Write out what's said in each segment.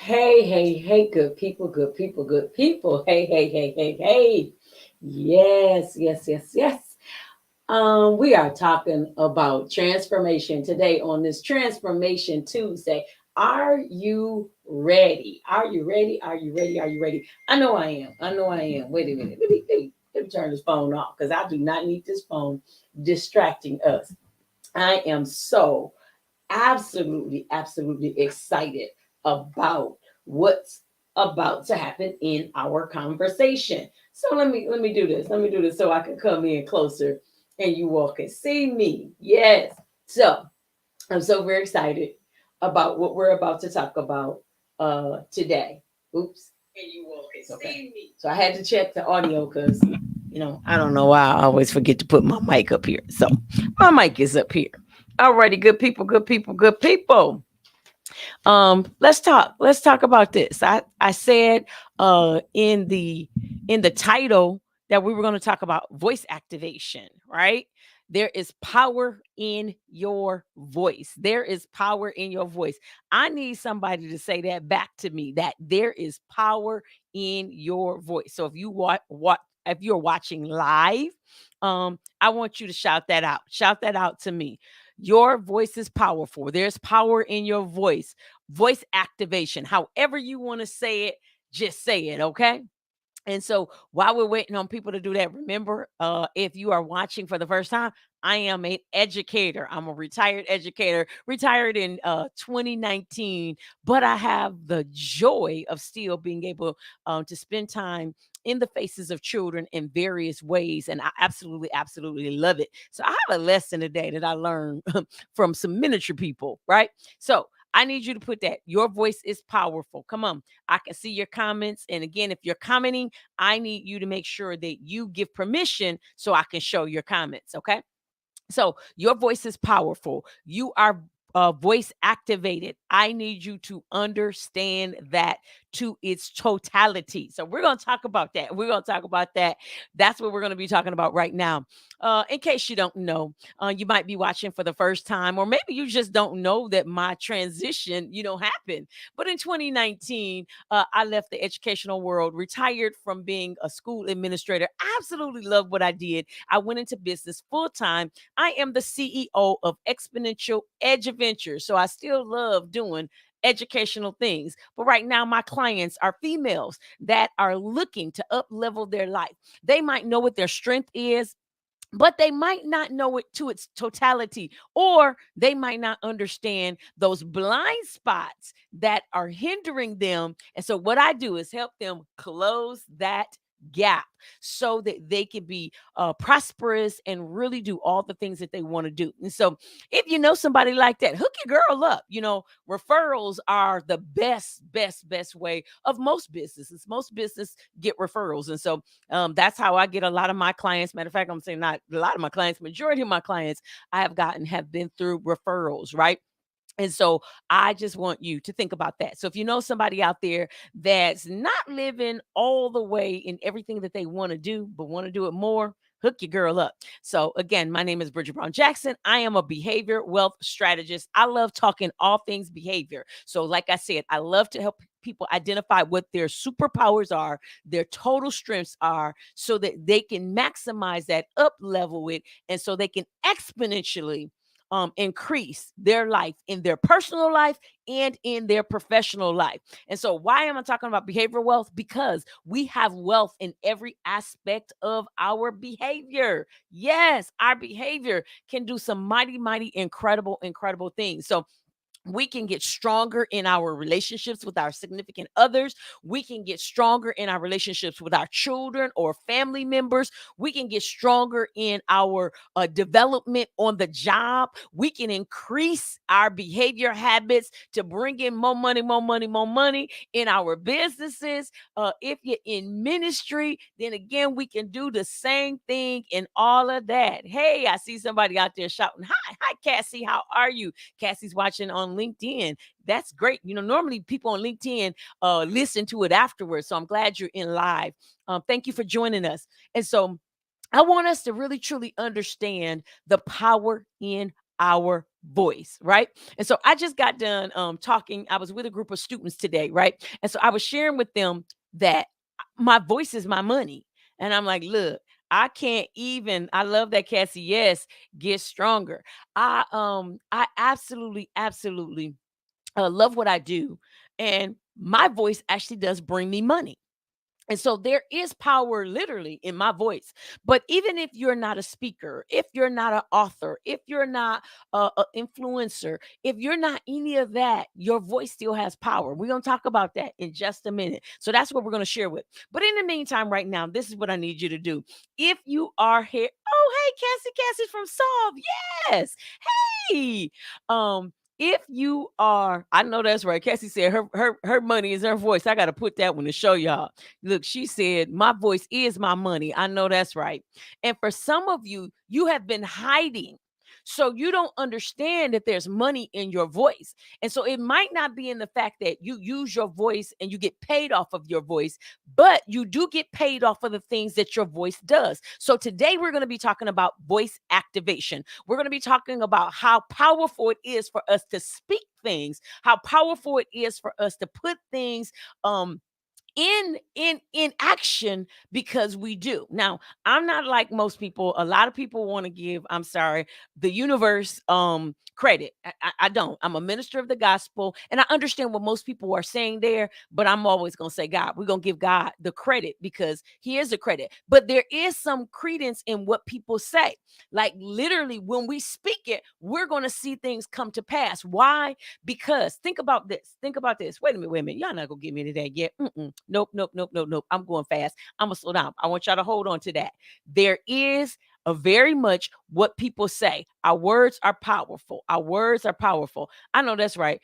Hey, good people, good people, good people. Hey. Yes. We are talking about transformation today on this Transformation Tuesday. Are you ready? Are you ready? Are you ready? Are you ready? I know I am. Wait a minute. Let me turn this phone off because I do not need this phone distracting us. I am so absolutely excited about what's about to happen in our conversation. So let me do this. Let me do this so I can come in closer and you all can see me. Yes. So I'm so very excited about what we're about to talk about today. Oops. And you all can see me. So I had to check the audio because I don't know why I always forget to put my mic up here. So my mic is up here. Alrighty, good people, good people, good people. Let's talk about this. I said in the title that we were going to talk about voice activation, right? There is power in your voice. There is power in your voice. I need somebody to say that back to me, that there is power in your voice. So if you what if you're watching live, I want you to shout that out. Shout that out to me. Your voice is powerful. There's power in your voice. Voice activation, however you want to say it, just say it, okay? And so while we're waiting on people to do that, remember, if you are watching for the first time, I am an educator. I'm a retired educator, retired in 2019, but I have the joy of still being able to spend time in the faces of children in various ways. And I absolutely love it. So I have a lesson today that I learned from some miniature people, right? So I need you to put that. Your voice is powerful. Come on. I can see your comments. And again, if you're commenting, I need you to make sure that you give permission so I can show your comments. Okay. So your voice is powerful. You are voice activated. I need you to understand that to its totality. So we're going to talk about that. We're going to talk about that. That's what we're going to be talking about right now. In case you don't know, you might be watching for the first time, or maybe you just don't know that my transition, happened. But in 2019, I left the educational world, retired from being a school administrator. Absolutely loved what I did. I went into business full time. I am the CEO of Exponential Edge Adventures. So I still love doing educational things. But right now, my clients are females that are looking to up level their life. They might know what their strength is, but they might not know it to its totality, or they might not understand those blind spots that are hindering them. And so, what I do is help them close that gap so that they can be prosperous and really do all the things that they want to do. And so, if you know somebody like that, hook your girl up. Referrals are the best way of most businesses. Most business get referrals. And so, that's how I get a lot of my clients. Matter of fact, I'm saying not a lot of my clients, majority of my clients I have gotten have been through referrals, right? And so I just want you to think about that. So if you know somebody out there that's not living all the way in everything that they want to do, but want to do it more, hook your girl up. So again, my name is Bridget Brown Jackson. I am a behavior wealth strategist. I love talking all things behavior. So like I said, I love to help people identify what their superpowers are, their total strengths are, so that they can maximize that, up level it, and so they can exponentially increase their life in their personal life and in their professional life. And so, why am I talking about behavioral wealth? Because we have wealth in every aspect of our behavior. Yes, our behavior can do some mighty, incredible things. So, we can get stronger in our relationships with our significant others. We can get stronger in our relationships with our children or family members. We can get stronger in our development on the job. We can increase our behavior habits to bring in more money in our businesses. If you're in ministry, then again, we can do the same thing in all of that. Hey, I see somebody out there shouting, hi, Cassie, how are you? Cassie's watching on LinkedIn. That's great. Normally people on LinkedIn listen to it afterwards. So I'm glad you're in live. Thank you for joining us. And so I want us to really truly understand the power in our voice, right? And so I just got done talking. I was with a group of students today, right? And so I was sharing with them that my voice is my money. And I'm like, look, I can't even, I love that, Cassie. Yes, get stronger. I absolutely, absolutely love what I do. And my voice actually does bring me money. And so there is power literally in my voice. But even if you're not a speaker, if you're not an author, if you're not an influencer, if you're not any of that, your voice still has power. We're going to talk about that in just a minute. So that's what we're going to share with. But in the meantime, right now, this is what I need you to do. If you are here, oh, hey, Cassie's from Solve. Yes. Hey. If you are, I know that's right. Cassie said her money is her voice. I got to put that one to show y'all. Look, she said, my voice is my money. I know that's right. And for some of you, you have been hiding. So you don't understand that there's money in your voice. And so it might not be in the fact that you use your voice and you get paid off of your voice, but you do get paid off of the things that your voice does. So today we're going to be talking about voice activation. We're going to be talking about how powerful it is for us to speak things, how powerful it is for us to put things in action because we do. Now, I'm not like most people. A lot of people want to give, I'm sorry, the universe credit. I don't. I'm a minister of the gospel and I understand what most people are saying there, but I'm always going to say God. We're going to give God the credit because he is the credit. But there is some credence in what people say. Like literally when we speak it, we're going to see things come to pass. Why? Because think about this. Think about this. Wait a minute, wait a minute. Y'all not gonna get me to that yet. Nope, nope, nope, nope, nope. I'm going fast. I'm gonna slow down. I want y'all to hold on to that. There is a very much what people say. Our words are powerful. Our words are powerful. I know that's right.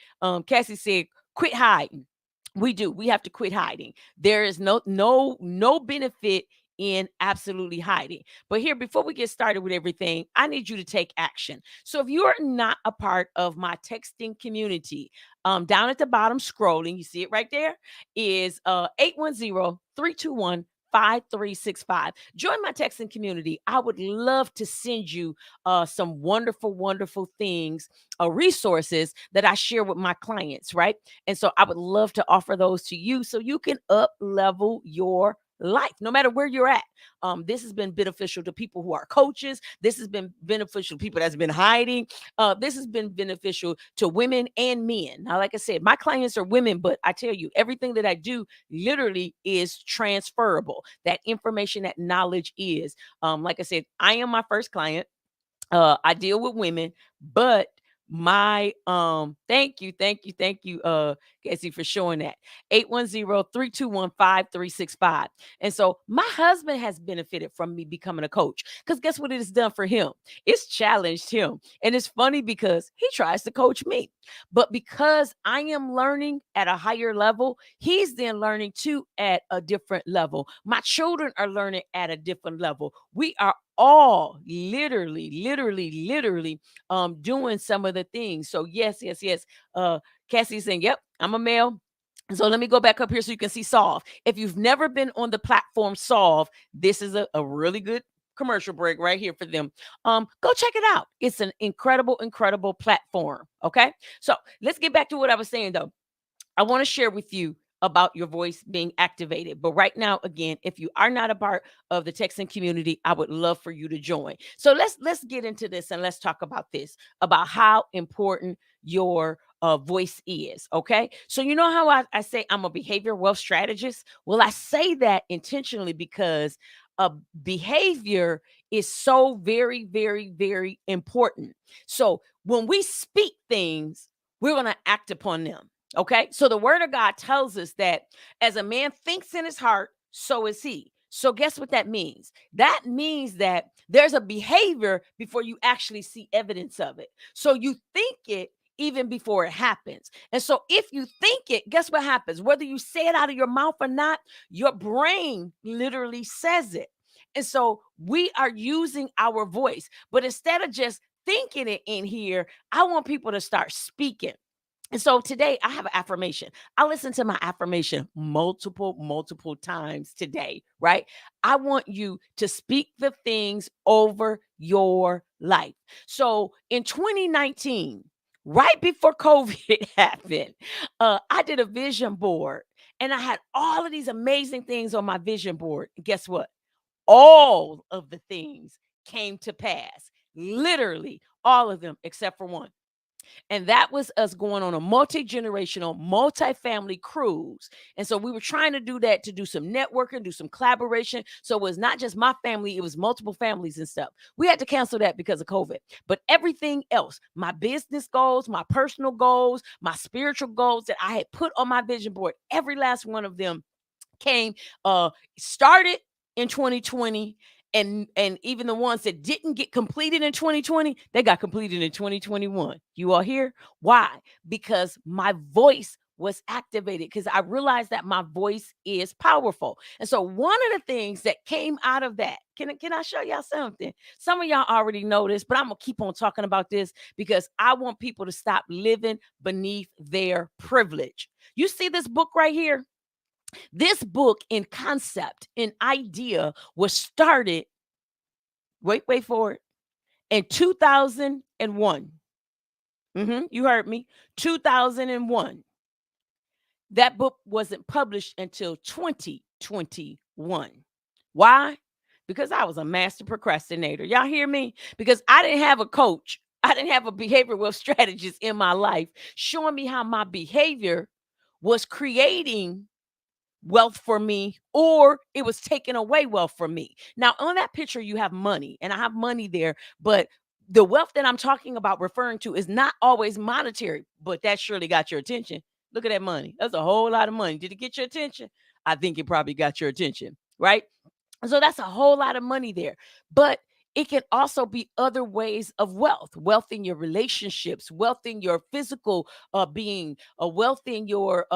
Cassie said, quit hiding. We do. We have to quit hiding. There is no benefit in absolutely hiding. But here, before we get started with everything, I need you to take action. So if you are not a part of my texting community, down at the bottom scrolling, you see it right there, is 810-321-5365. Join my texting community. I would love to send you some wonderful, wonderful things, resources that I share with my clients, right? And so I would love to offer those to you so you can up level your life no matter where you're at. This has been beneficial to people who are coaches. This has been beneficial to people that's been hiding. This has been beneficial to women and men. Now, like I said, my clients are women, but I tell you, everything that I do literally is transferable. That information, that knowledge is. Like I said, I am my first client. I deal with women, but my thank you Cassie, for showing that. 810-321-5365. And so my husband has benefited from me becoming a coach because guess what it has done for him? It's challenged him. And it's funny because he tries to coach me, but because I am learning at a higher level, he's then learning too at a different level. My children are learning at a different level. We are all literally doing some of the things. So yes. Cassie's saying, yep, I'm a male. So let me go back up here so you can see Solve. If you've never been on the platform Solve, this is a really good commercial break right here for them. Go check it out. It's an incredible platform. Okay. So let's get back to what I was saying though. I want to share with you about your voice being activated. But right now, again, if you are not a part of the texting community, I would love for you to join. So let's get into this and let's talk about this, about how important your voice is. Okay. So you know how I say I'm a behavior wealth strategist? Well, I say that intentionally because behavior is so very important. So when we speak things, we're going to act upon them. Okay. So the word of God tells us that as a man thinks in his heart, so is he. So guess what that means? That means that there's a behavior before you actually see evidence of it. So you think it even before it happens. And so if you think it, guess what happens? Whether you say it out of your mouth or not, your brain literally says it. And so we are using our voice, but instead of just thinking it in here, I want people to start speaking. And so today I have an affirmation. I listen to my affirmation multiple times today, right? I want you to speak the things over your life. So in 2019, right before COVID happened, I did a vision board and I had all of these amazing things on my vision board. And guess what? All of the things came to pass. Literally all of them except for one. And that was us going on a multi-generational, multi-family cruise. And so we were trying to do that to do some networking, do some collaboration. So it was not just my family, it was multiple families and stuff. We had to cancel that because of COVID. But everything else, my business goals, my personal goals, my spiritual goals that I had put on my vision board, every last one of them came started in 2020, and even the ones that didn't get completed in 2020, they got completed in 2021. You all here? Why? Because my voice was activated, because I realized that my voice is powerful. And so one of the things that came out of that, can I show y'all something? Some of y'all already know this, but I'm gonna keep on talking about this because I want people to stop living beneath their privilege. You see this book right here? This book in concept, in idea, was started, wait for it, in 2001. You heard me, 2001. That book wasn't published until 2021. Why? Because I was a master procrastinator. Y'all hear me? Because I didn't have a coach. I didn't have a behavioral wealth strategist in my life showing me how my behavior was creating wealth for me, or it was taking away wealth from me. Now, on that picture, you have money, and I have money there, but the wealth that I'm talking about referring to is not always monetary, but that surely got your attention. Look at that money. That's a whole lot of money. Did it get your attention? I think it probably got your attention, right? So that's a whole lot of money there. But it can also be other ways of wealth in your relationships, wealth in your physical being, wealth in your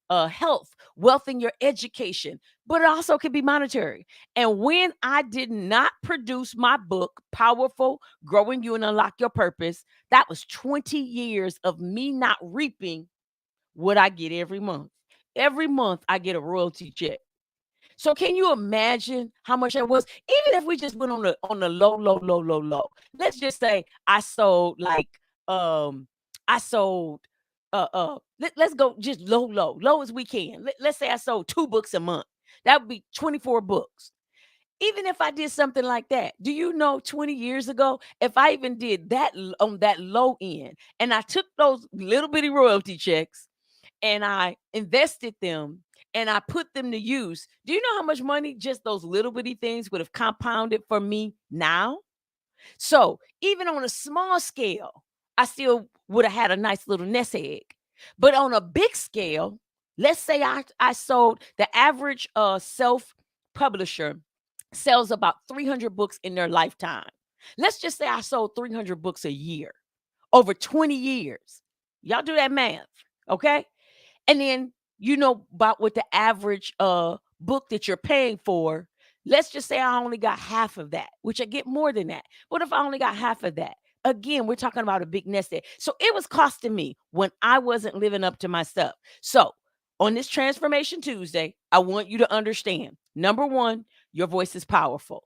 health, wealth in your education, but it also can be monetary. And when I did not produce my book, Powerful, Growing You and Unlock Your Purpose, that was 20 years of me not reaping what I get every month. Every month I get a royalty check. So can you imagine how much that was? Even if we just went on the low. Let's just say I sold let's go just low as we can. Let's say I sold 2 books a month. That would be 24 books. Even if I did something like that, do you know 20 years ago, if I even did that on that low end and I took those little bitty royalty checks and I invested them and I put them to use. Do you know how much money just those little bitty things would have compounded for me now? So even on a small scale, I still would have had a nice little nest egg. But on a big scale, let's say I sold the average self publisher sells about 300 books in their lifetime. Let's just say I sold 300 books a year over 20 years. Y'all do that math, okay? And then you know about what the average book that you're paying for. Let's just say I only got half of that, which I get more than that. What if I only got half of that? Again, we're talking about a big nest egg. So it was costing me when I wasn't living up to my stuff. So on this Transformation Tuesday, I want you to understand, number one, your voice is powerful.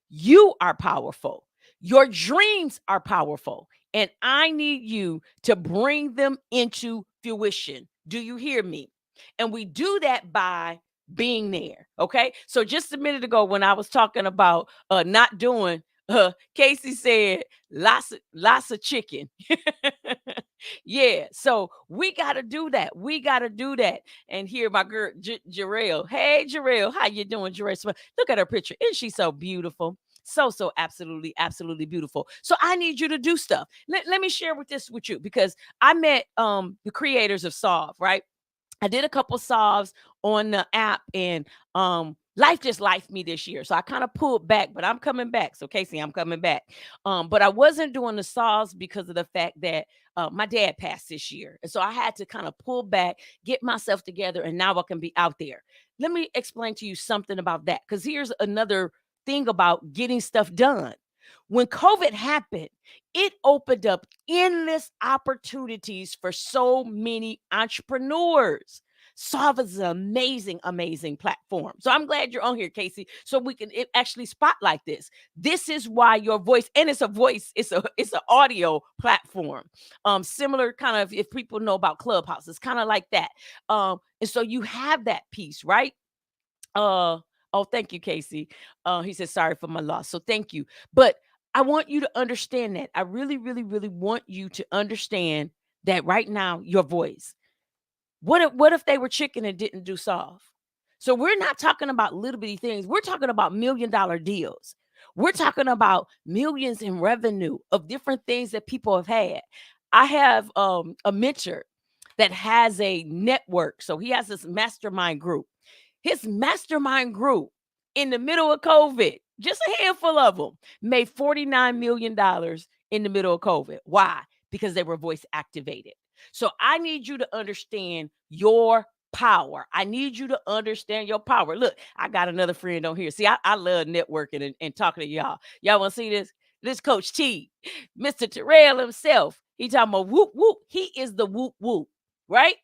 You are powerful. Your dreams are powerful. And I need you to bring them into fruition. Do you hear me? And we do that by being there. Okay. So just a minute ago, when I was talking about not doing, Casey said lots of chicken. Yeah. So we gotta do that. We gotta do that. And here, my girl Jarrell. Hey, Jarrell, how you doing, Jarrell? Look at her picture. Isn't she so beautiful? So absolutely beautiful. So I need you to do stuff. Let me share with this with you, because I met the creators of Solve, right? I did a couple solves on the app, and life just lifed me this year. So I kind of pulled back, but I'm coming back. So Casey, I'm coming back. But I wasn't doing the solves because of the fact that my dad passed this year. And so I had to kind of pull back, get myself together, and now I can be out there. Let me explain to you something about that, because here's another thing about getting stuff done. When COVID happened, It opened up endless opportunities for so many entrepreneurs. Solve is an amazing, amazing platform. So I'm glad you're on here, Casey, so we can actually spotlight this. This is why your voice, and it's a voice, it's an audio platform. Similar kind of, if people know about Clubhouse, it's kind of like that. And so you have that piece, right? Oh, thank you, Casey. He said, sorry for my loss. So thank you. But I want you to understand that. I really, really, really want you to understand that right now, your voice. What if they were chicken and didn't do soft? So we're not talking about little bitty things. We're talking about $1 million deals. We're talking about millions in revenue of different things that people have had. I have a mentor that has a network. So he has this mastermind group. His mastermind group in the middle of COVID, just a handful of them, made $49 million in the middle of COVID. Why? Because they were voice activated. So I need you to understand your power. I need you to understand your power. Look, I got another friend on here. See, I love networking and talking to y'all. Y'all want to see this? This Coach T, Mr. Terrell himself. He talking about whoop whoop. He is the whoop whoop, right?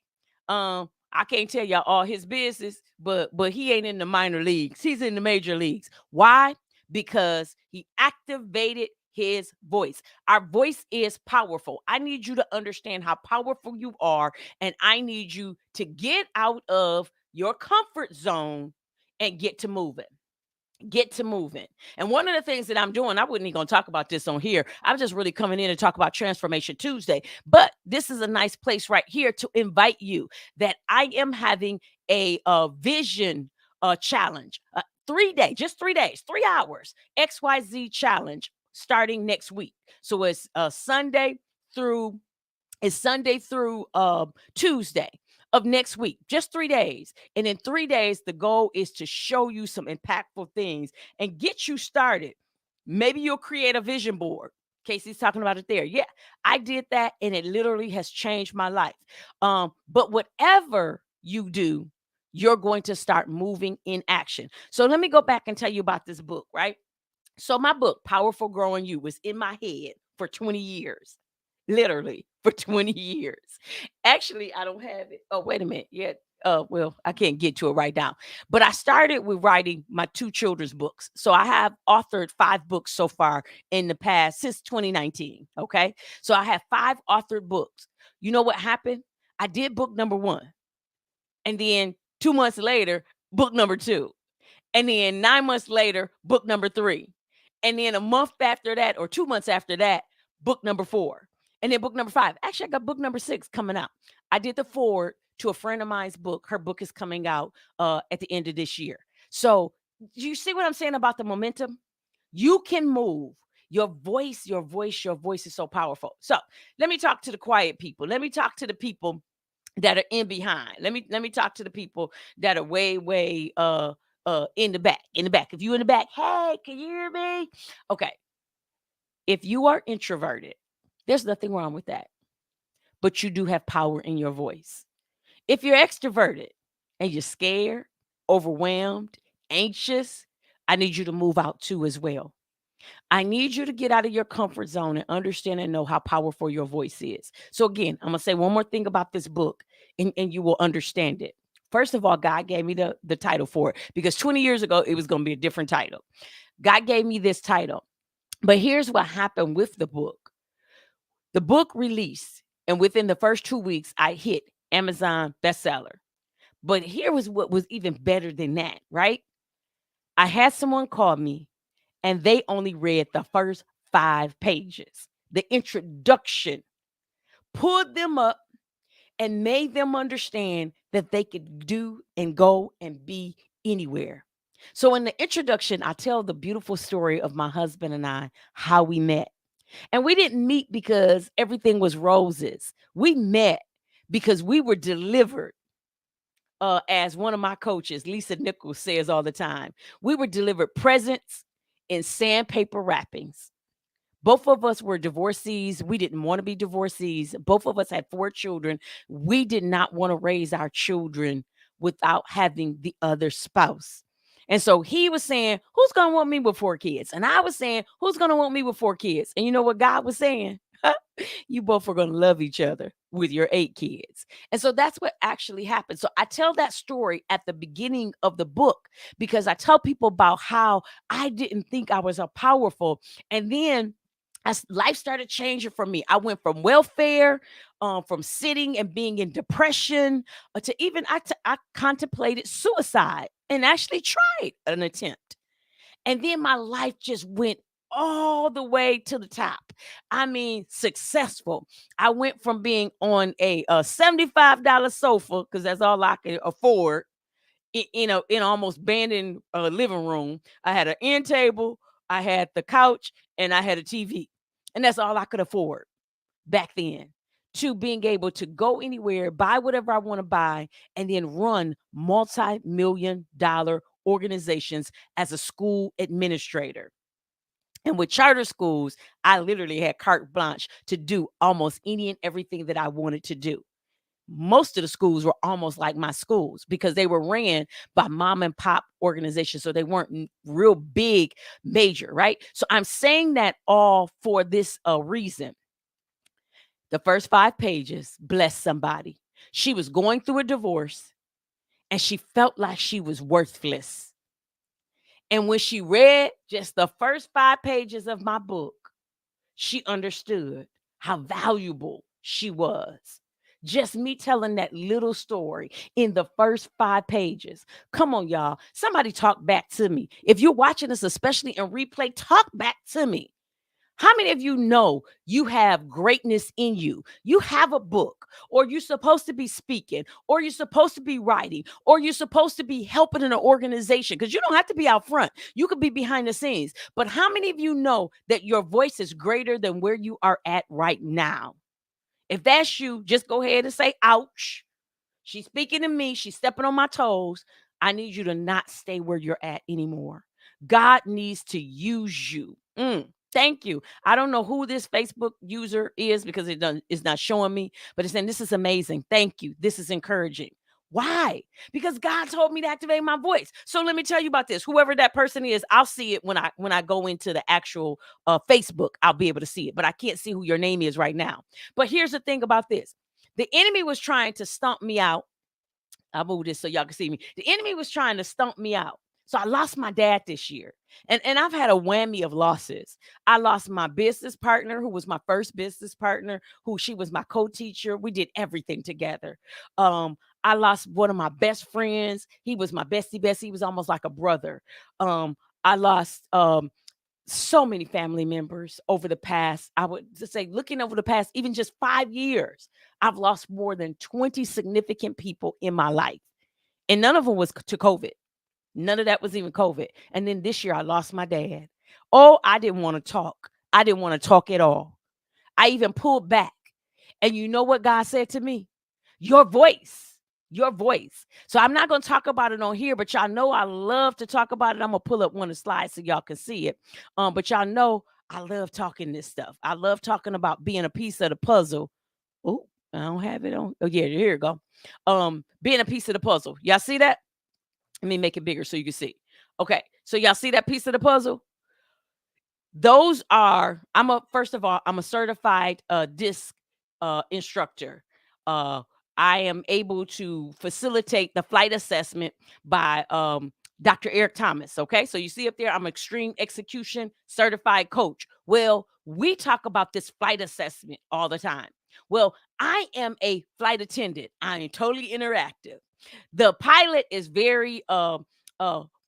I can't tell y'all all his business, but he ain't in the minor leagues. He's in the major leagues. Why? Because he activated his voice. Our voice is powerful. I need you to understand how powerful you are, and I need you to get out of your comfort zone and get to moving. Get to moving. And one of the things that I'm doing, I wasn't even going to talk about this on here. I'm just really coming in to talk about Transformation Tuesday. But this is a nice place right here to invite you that I am having a vision challenge. 3 days, just 3 days, 3 hours, XYZ challenge starting next week. So through it's Sunday through Tuesday of next week, just 3 days. And in 3 days, the goal is to show you some impactful things and get you started. Maybe you'll create a vision board. Casey's talking about it there. Yeah, I did that and it literally has changed my life. But whatever you do, you're going to start moving in action. So let me go back and tell you about this book, right? So my book, Powerful Growing You, was in my head for 20 years. Literally for 20 years. Actually, I don't have it. Oh, wait a minute. Yeah. Well, I can't get to it right now. But I started with writing my two children's books. So I have authored 5 books so far in the past since 2019. Okay. So I have 5 authored books. You know what happened? I did book number 1. And then 2 months later, book number 2. And then 9 months later, book number 3. And then a month after that, or 2 months after that, book number 4. And then book number 5. Actually, I got book number 6 coming out. I did the forward to a friend of mine's book. Her book is coming out at the end of this year. So you see what I'm saying about the momentum? You can move. Your voice, your voice, your voice is so powerful. So let me talk to the quiet people. Let me talk to the people that are in behind. Let me talk to the people that are way in the back. In the back. If you in the back, hey, can you hear me? Okay. If you are introverted, there's nothing wrong with that. But you do have power in your voice. If you're extroverted and you're scared, overwhelmed, anxious, I need you to move out too as well. I need you to get out of your comfort zone and understand and know how powerful your voice is. So, again, I'm going to say one more thing about this book and you will understand it. First of all, God gave me the title for it because 20 years ago, it was going to be a different title. God gave me this title. But here's what happened with the book. The book released, and within the first 2 weeks, I hit Amazon bestseller. But here was what was even better than that, right? I had someone call me and they only read the first 5 pages. The introduction pulled them up and made them understand that they could do and go and be anywhere. So in the introduction, I tell the beautiful story of my husband and I, how we met. And we didn't meet because everything was roses. We met because we were delivered, as one of my coaches, Lisa Nichols, says all the time. We were delivered presents in sandpaper wrappings. Both of us were divorcees. We didn't want to be divorcees. Both of us had 4 children. We did not want to raise our children without having the other spouse. And so he was saying, who's going to want me with 4 kids? And I was saying, who's going to want me with 4 kids? And you know what God was saying? You both are going to love each other with your 8 kids. And so that's what actually happened. So I tell that story at the beginning of the book because I tell people about how I didn't think I was a powerful. And then as life started changing for me, I went from welfare, from sitting and being in depression, to even I contemplated suicide and actually tried an attempt. And then my life just went all the way to the top. I mean, successful. I went from being on a $75 sofa, because that's all I could afford, in almost abandoned living room. I had an end table, I had the couch, and I had a TV. And that's all I could afford back then, to being able to go anywhere, buy whatever I want to buy, and then run multi-million-dollar organizations as a school administrator. And with charter schools, I literally had carte blanche to do almost any and everything that I wanted to do. Most of the schools were almost like my schools because they were ran by mom and pop organizations. So they weren't real big, major, right? So I'm saying that all for this reason. The first 5 pages blessed somebody. She was going through a divorce and she felt like she was worthless. And when she read just the first 5 pages of my book, she understood how valuable she was. Just me telling that little story in the first 5 pages. Come on, y'all. Somebody talk back to me. If you're watching this, especially in replay, talk back to me. How many of you know you have greatness in you? You have a book, or you're supposed to be speaking, or you're supposed to be writing, or you're supposed to be helping in an organization, because you don't have to be out front. You could be behind the scenes. But how many of you know that your voice is greater than where you are at right now? If that's you, just go ahead and say, ouch. She's speaking to me. She's stepping on my toes. I need you to not stay where you're at anymore. God needs to use you. Thank you. I don't know who this Facebook user is because it's not showing me, but it's saying this is amazing. Thank you. This is encouraging. Why? Because God told me to activate my voice. So let me tell you about this. Whoever that person is, I'll see it when I go into the actual Facebook. I'll be able to see it, but I can't see who your name is right now. But here's the thing about this: the enemy was trying to stomp me out. I'll move this so y'all can see me. The enemy was trying to stomp me out. So I lost my dad this year. And I've had a whammy of losses. I lost my business partner, who was my first business partner, who she was my co-teacher. We did everything together. I lost one of my best friends. He was my bestie bestie. He was almost like a brother. I lost so many family members over the past, I would just say, looking over the past, even just 5 years, I've lost more than 20 significant people in my life. And none of them was to COVID. None of that was even COVID. And then this year I lost my dad. Oh, I didn't want to talk. I didn't want to talk at all. I even pulled back. And you know what God said to me? Your voice. Your voice. So I'm not going to talk about it on here, but y'all know I love to talk about it. I'm going to pull up one of the slides so y'all can see it. But y'all know I love talking this stuff. I love talking about being a piece of the puzzle. Oh, I don't have it on. Oh, yeah, here you go. Being a piece of the puzzle. Y'all see that? Let me make it bigger so you can see. Okay, so y'all see that piece of the puzzle? Those are, first of all, I'm a certified DISC instructor. I am able to facilitate the flight assessment by Dr. Eric Thomas. Okay, so you see up there, I'm extreme execution certified coach. Well, we talk about this flight assessment all the time. Well, I am a flight attendant. I am totally interactive. The pilot is very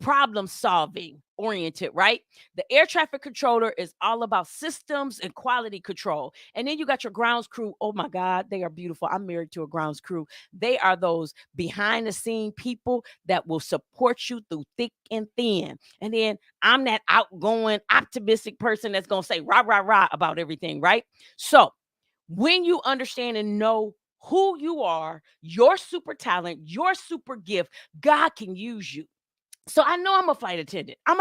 problem solving oriented, right? The air traffic controller is all about systems and quality control. And then you got your grounds crew. Oh my God, they are beautiful. I'm married to a grounds crew. They are those behind the scene people that will support you through thick and thin. And then I'm that outgoing, optimistic person that's going to say rah, rah, rah about everything, right? So when you understand and know who you are, your super talent, your super gift, God can use you. So I know I'm a flight attendant. I'm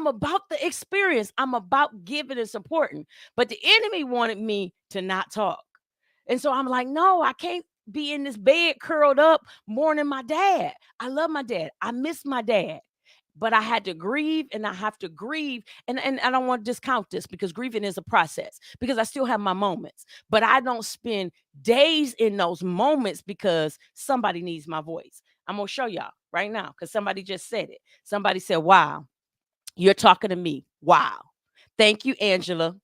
about the experience. I'm about giving and supporting. But the enemy wanted me to not talk. And so I'm like, no, I can't be in this bed curled up mourning my dad. I love my dad. I miss my dad. but I had to grieve and I have to grieve. And I don't want to discount this because grieving is a process because I still have my moments, but I don't spend days in those moments because somebody needs my voice. I'm going to show y'all right now because somebody just said it. Somebody said, wow, you're talking to me. Wow. Thank you, Angela.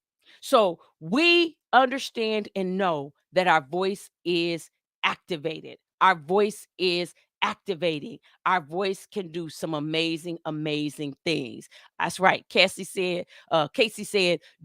So we understand and know that our voice is activated. Our voice is activating. Our voice can do some amazing, amazing things. That's right. Casey said,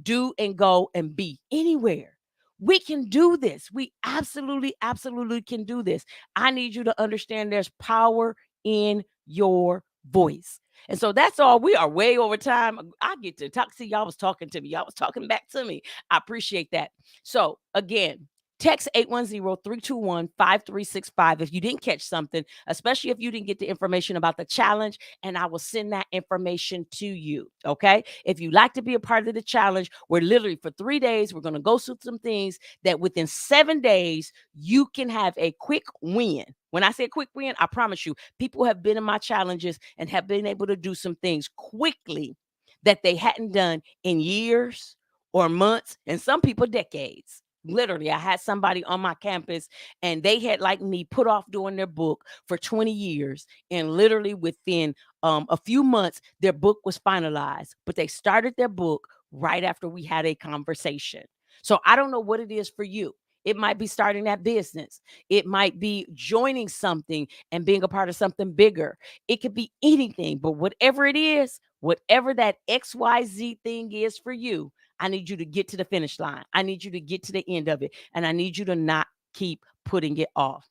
do and go and be anywhere. We can do this. We absolutely, absolutely can do this. I need you to understand there's power in your voice. And so that's all. We are way over time. I get to talk. See, y'all was talking to me. Y'all was talking back to me. I appreciate that. So again, text 810-321-5365 if you didn't catch something, especially if you didn't get the information about the challenge, and I will send that information to you. Okay. If you like to be a part of the challenge, we're literally for 3 days, we're going to go through some things that within 7 days, you can have a quick win. When I say quick win, I promise you, people have been in my challenges and have been able to do some things quickly that they hadn't done in years or months, and some people decades. Literally, I had somebody on my campus and they had, like me, put off doing their book for 20 years. And literally within a few months, their book was finalized, but they started their book right after we had a conversation. So I don't know what it is for you. It might be starting that business. It might be joining something and being a part of something bigger. It could be anything, but whatever it is, whatever that XYZ thing is for you, I need you to get to the finish line. I need you to get to the end of it. And I need you to not keep putting it off.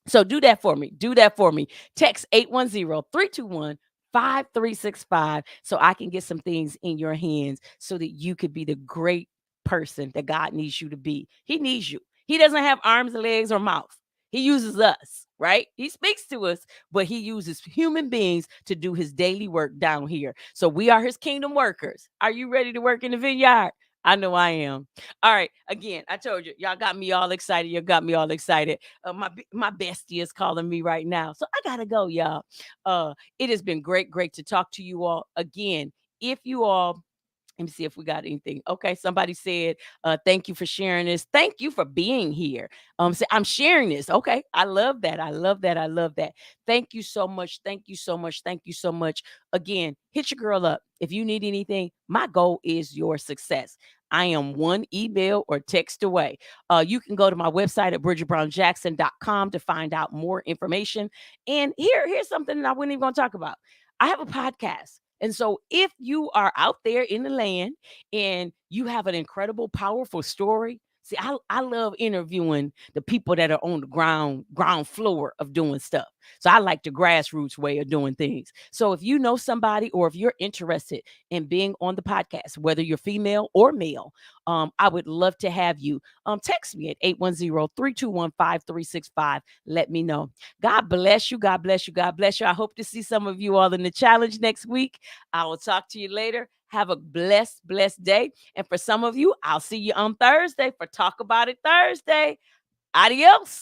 So do that for me. Do that for me. Text 810-321-5365 so I can get some things in your hands so that you could be the great person that God needs you to be. He needs you. He doesn't have arms and legs or mouth. He uses us, right? He speaks to us, but he uses human beings to do his daily work down here. So we are his kingdom workers. Are you ready to work in the vineyard? I know I am. All right. Again, I told you, y'all got me all excited. You got me all excited. My bestie is calling me right now, so I gotta go, y'all. It has been great to talk to you all again. If you all let me see if we got anything. Okay, somebody said, thank you for sharing this. Thank you for being here. I'm sharing this. Okay, I love that. I love that. I love that. Thank you so much. Thank you so much. Thank you so much. Again, hit your girl up. If you need anything, my goal is your success. I am one email or text away. You can go to my website at bridgetbrownjackson.com to find out more information. And here's something that I wasn't even going to talk about. I have a podcast. And so if you are out there in the land and you have an incredible, powerful story, see, I love interviewing the people that are on the ground floor of doing stuff. So I like the grassroots way of doing things. So if you know somebody or if you're interested in being on the podcast, whether you're female or male, I would love to have you. Text me at 810-321-5365. Let me know. God bless you. God bless you. God bless you. I hope to see some of you all in the challenge next week. I will talk to you later. Have a blessed day. And for some of you, I'll see you on Thursday for Talk About It Thursday. Adios.